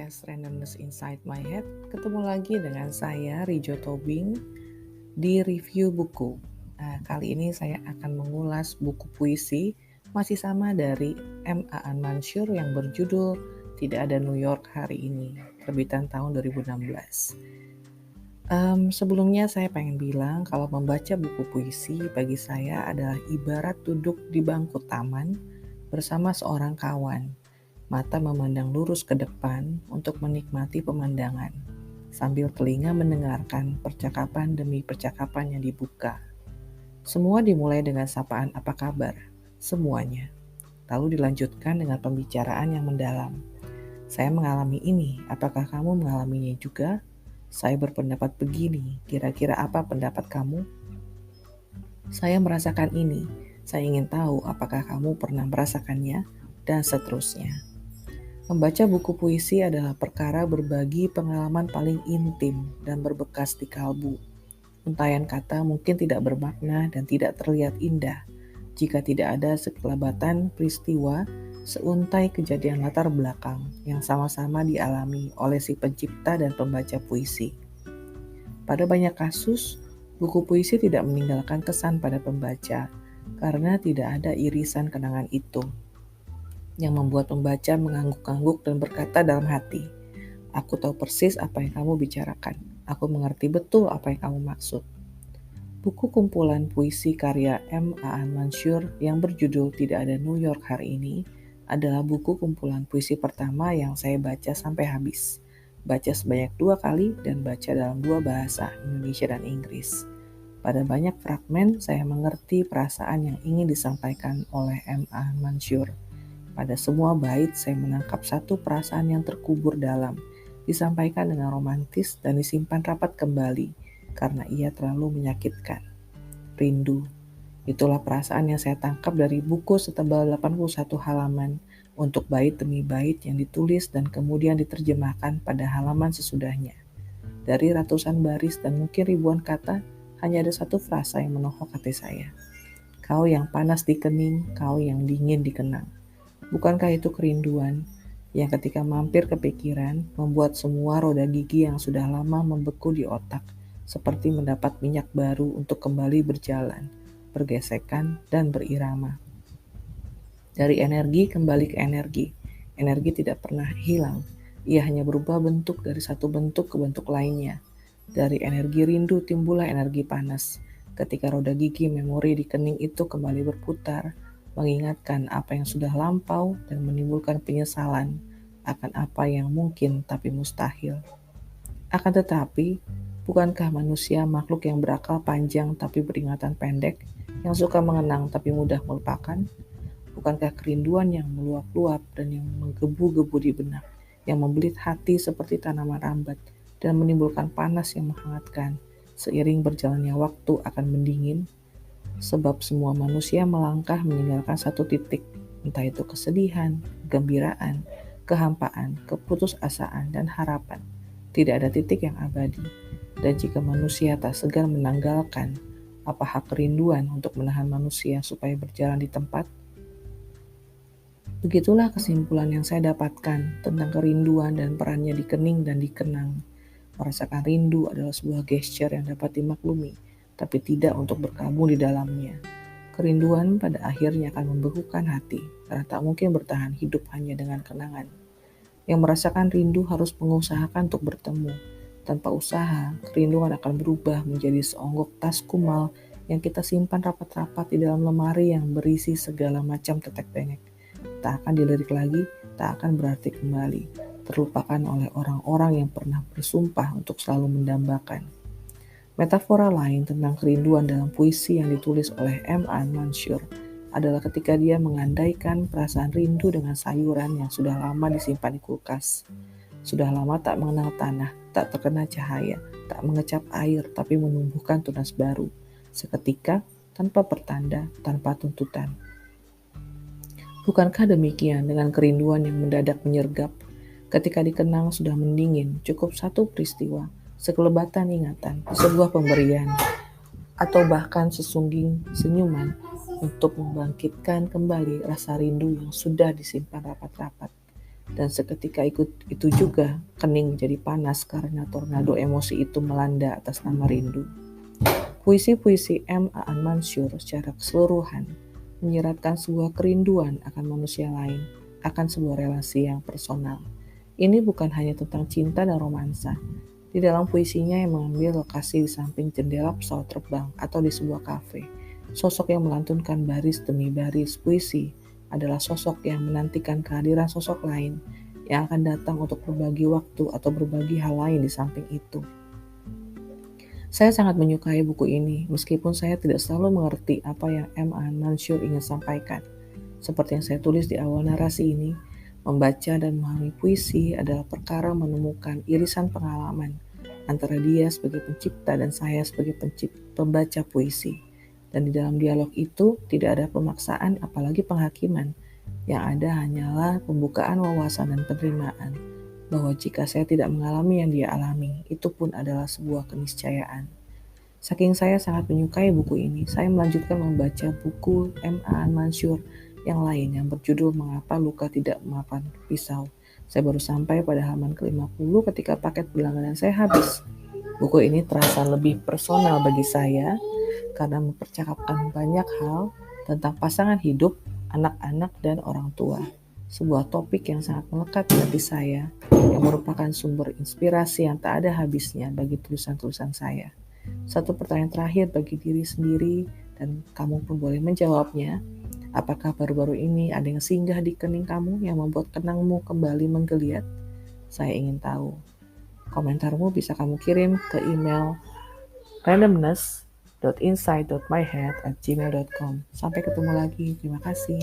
podcast Randomness Inside My Head. Ketemu lagi dengan saya, Rijo Tobing, di review buku. Kali ini saya akan mengulas buku puisi masih sama dari M. Aan Mansur yang berjudul Tidak Ada New York Hari Ini, terbitan tahun 2016. Sebelumnya saya pengen bilang kalau membaca buku puisi bagi saya adalah ibarat duduk di bangku taman bersama seorang kawan. Mata memandang lurus ke depan untuk menikmati pemandangan, sambil telinga mendengarkan percakapan demi percakapan yang dibuka. Semua dimulai dengan sapaan apa kabar, semuanya. Lalu dilanjutkan dengan pembicaraan yang mendalam. Saya mengalami ini, apakah kamu mengalaminya juga? Saya berpendapat begini, kira-kira apa pendapat kamu? Saya merasakan ini, saya ingin tahu apakah kamu pernah merasakannya, dan seterusnya. Membaca buku puisi adalah perkara berbagi pengalaman paling intim dan berbekas di kalbu. Untayan kata mungkin tidak bermakna dan tidak terlihat indah jika tidak ada sekelebatan peristiwa, seuntai kejadian latar belakang yang sama-sama dialami oleh si pencipta dan pembaca puisi. Pada banyak kasus, buku puisi tidak meninggalkan kesan pada pembaca karena tidak ada irisan kenangan itu yang membuat pembaca mengangguk-angguk dan berkata dalam hati, "Aku tahu persis apa yang kamu bicarakan. Aku mengerti betul apa yang kamu maksud." Buku kumpulan puisi karya M. Aan Mansur yang berjudul Tidak Ada New York Hari Ini adalah buku kumpulan puisi pertama yang saya baca sampai habis. Baca sebanyak 2 kali dan baca dalam 2 bahasa, Indonesia dan Inggris. Pada banyak fragmen, saya mengerti perasaan yang ingin disampaikan oleh M. Aan Mansur. Pada semua bait, saya menangkap satu perasaan yang terkubur dalam, disampaikan dengan romantis dan disimpan rapat kembali, karena ia terlalu menyakitkan. Rindu. Itulah perasaan yang saya tangkap dari buku setebal 81 halaman, untuk bait demi bait yang ditulis dan kemudian diterjemahkan pada halaman sesudahnya. Dari ratusan baris dan mungkin ribuan kata, hanya ada satu frasa yang menohok hati saya. Kau yang panas di kening, kau yang dingin di kenang. Bukankah itu kerinduan yang ketika mampir ke pikiran membuat semua roda gigi yang sudah lama membeku di otak seperti mendapat minyak baru untuk kembali berjalan, bergesekan, dan berirama. Dari energi kembali ke energi. Energi tidak pernah hilang. Ia hanya berubah bentuk dari satu bentuk ke bentuk lainnya. Dari energi rindu timbullah energi panas. Ketika roda gigi memori di kening itu kembali berputar, mengingatkan apa yang sudah lampau dan menimbulkan penyesalan akan apa yang mungkin tapi mustahil. Akan tetapi, bukankah manusia makhluk yang berakal panjang tapi beringatan pendek, yang suka mengenang tapi mudah melupakan? Bukankah kerinduan yang meluap-luap dan yang menggebu-gebu di benak, yang membelit hati seperti tanaman rambat dan menimbulkan panas yang menghangatkan, seiring berjalannya waktu akan mendingin? Sebab semua manusia melangkah meninggalkan satu titik, entah itu kesedihan, kegembiraan, kehampaan, keputusasaan, dan harapan. Tidak ada titik yang abadi. Dan jika manusia tak segan menanggalkan, apa hak kerinduan untuk menahan manusia supaya berjalan di tempat? Begitulah kesimpulan yang saya dapatkan tentang kerinduan dan perannya di kening dan dikenang. Merasakan rindu adalah sebuah gesture yang dapat dimaklumi, tapi tidak untuk berkabung di dalamnya. Kerinduan pada akhirnya akan membekukan hati, karena tak mungkin bertahan hidup hanya dengan kenangan. Yang merasakan rindu harus mengusahakan untuk bertemu. Tanpa usaha, kerinduan akan berubah menjadi seonggok tas kumal yang kita simpan rapat-rapat di dalam lemari yang berisi segala macam tetek bengek. Tak akan dilirik lagi, tak akan berarti kembali, terlupakan oleh orang-orang yang pernah bersumpah untuk selalu mendambakan. Metafora lain tentang kerinduan dalam puisi yang ditulis oleh M. Aan Mansur adalah ketika dia mengandaikan perasaan rindu dengan sayuran yang sudah lama disimpan di kulkas. Sudah lama tak mengenal tanah, tak terkena cahaya, tak mengecap air, tapi menumbuhkan tunas baru. Seketika, tanpa pertanda, tanpa tuntutan. Bukankah demikian dengan kerinduan yang mendadak menyergap? Ketika dikenang sudah mendingin, cukup satu peristiwa, sekelebatan ingatan, sebuah pemberian, atau bahkan sesungging senyuman untuk membangkitkan kembali rasa rindu yang sudah disimpan rapat-rapat. Dan seketika itu juga kening jadi panas karena tornado emosi itu melanda atas nama rindu. Puisi-puisi M. Aan Mansur secara keseluruhan menyiratkan sebuah kerinduan akan manusia lain, akan sebuah relasi yang personal. Ini bukan hanya tentang cinta dan romansa. Di dalam puisinya yang mengambil lokasi di samping jendela pesawat terbang atau di sebuah kafe, sosok yang melantunkan baris demi baris puisi adalah sosok yang menantikan kehadiran sosok lain yang akan datang untuk berbagi waktu atau berbagi hal lain di samping itu. Saya sangat menyukai buku ini, meskipun saya tidak selalu mengerti apa yang M. Aan Mansur ingin sampaikan. Seperti yang saya tulis di awal narasi ini, membaca dan memahami puisi adalah perkara menemukan irisan pengalaman antara dia sebagai pencipta dan saya sebagai pembaca puisi. Dan di dalam dialog itu tidak ada pemaksaan apalagi penghakiman. Yang ada hanyalah pembukaan wawasan dan penerimaan bahwa jika saya tidak mengalami yang dia alami, itu pun adalah sebuah keniscayaan. Saking saya sangat menyukai buku ini, saya melanjutkan membaca buku M. Aan Mansur yang lain yang berjudul Mengapa Luka Tidak Memakan Pisau. Saya baru sampai pada halaman ke-50 ketika paket berlangganan saya habis. Buku ini terasa lebih personal bagi saya karena mempercakapkan banyak hal tentang pasangan hidup, anak-anak, dan orang tua. Sebuah topik yang sangat melekat di hati saya, yang merupakan sumber inspirasi yang tak ada habisnya bagi tulisan-tulisan saya. Satu pertanyaan terakhir bagi diri sendiri, dan kamu pun boleh menjawabnya. Apakah baru-baru ini ada yang singgah di kening kamu yang membuat kenangmu kembali menggeliat? Saya ingin tahu. Komentarmu bisa kamu kirim ke email randomness.insight.myhead@gmail.com. Sampai ketemu lagi. Terima kasih.